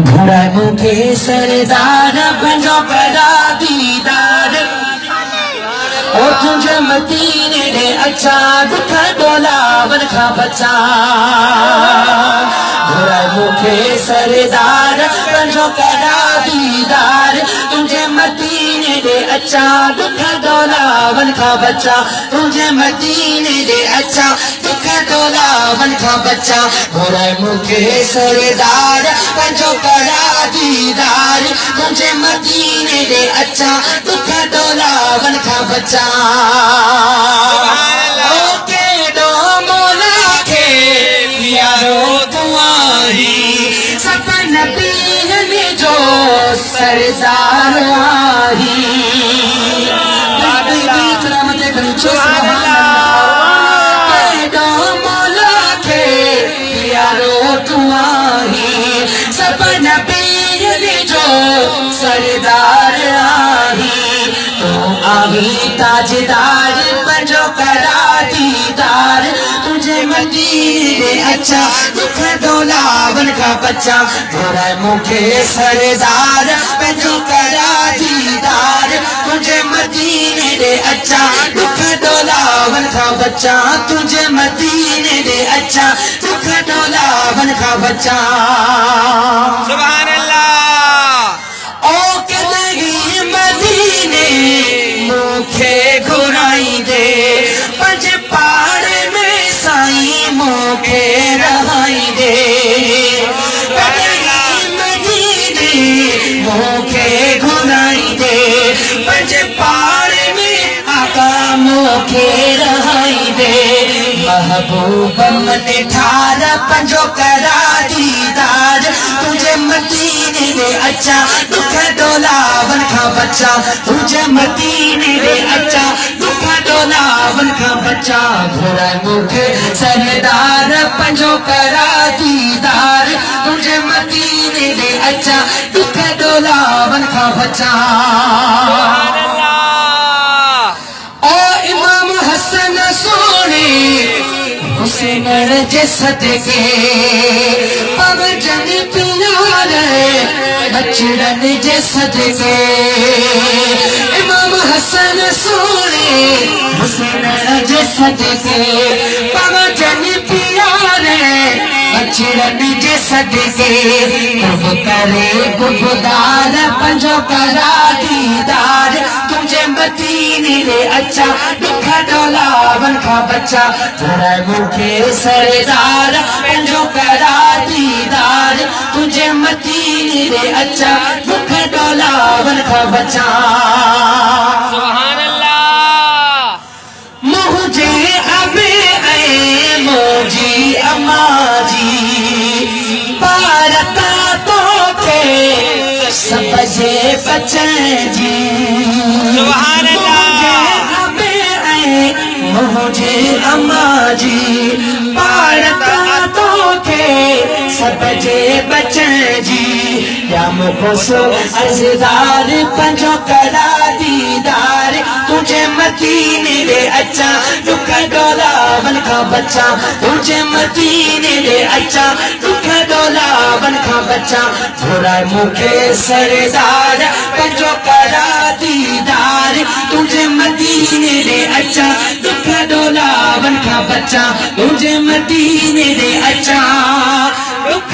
घोड़ा मुखे सरदार पंजो करा दीदार ओ तुझे मदीने दे अच्छा दुख डोला वन खा बचा घोड़ा मुखे सरदार पंजो करा दीदार तुझे मदीने दे अच्छा दुख डोला वन खा बचा तुझे मदीने दे अच्छा दुख डोला वन खा बचा घोड़ा मुखे सरदार पंजो करा दीदार तुझे मदीने दे अच्छा दुख डोला वन खा बचा ओके दो मौला के यारो तुम्हारी सपन पीर में जो सरदार आही दो मौला के यारो तुम्हारी सपन पीर में जो सरदार आही आही ताजदार पंजो करा दीदार तुझे मदीने अच्छा दुख डोला वन का बच्चा घोड़ा मुखे सरदार पंजो करा दीदार तुझे मदीने दे अच्छा दुख डोला वन का बच्चा तुझे मदीने दे अच्छा दुख डोला वन का बच्चा सुभान अल्लाह ओ कदगी मदीने मुखे घुराई दे पंज पाड़ में साई मुखे रहाई दे कदगी मदीने मुखे घुराई दे पंज पाड़ में आका मुखे रहाई दे महबूब मन ठार पंजो करा दीदार तुझे मदीने दे अच्छा दुख डोला वन खा बच्चा तुझे मदीने दे अच्छा दुख डोला वन खा बच्चा घोड़ा मुखे सरदार पंजो करा दीदार तुझे मदीने दे अच्छा दुख डोला वन खा बच्चा ओ इमाम हसन सोने हुसैन जे सदके पवजन प्यारे बचड़न जे सदके इमाम हसन सोने हुसैन जे सदके पवजन प्यारे बचड़न जे सदके कुब करे गुबदार पंजो करा दीदार तुझे मदीने दे अच्छा दुख डोला वन खा बच्चा घोड़ा मुखे सरदार पंजो करा दीदार तुझे मदीने दे अच्छा दुख डोला वन खा बच्चा सुभान अल्लाह मुझे अबे ऐ मोजी अमाजी पारता तो के सबजे बचन जी सुभान अल्लाह मुझे अम्मा जी पारता तो के सबजे बचन जी या मुखसो अज़दार पंजो करा दीदार तुझे मदीने दे अच्छा दुख डोला वन का बच्चा तुझे मदीने दे अच्छा दुख डोला वन का बच्चा घोड़ा मुखे सरदार पंजो करा दीदार तुझे मदीने दे अच्छा दुख डोला वन का बच्चा तुझे मदीने दे अच्छा दुख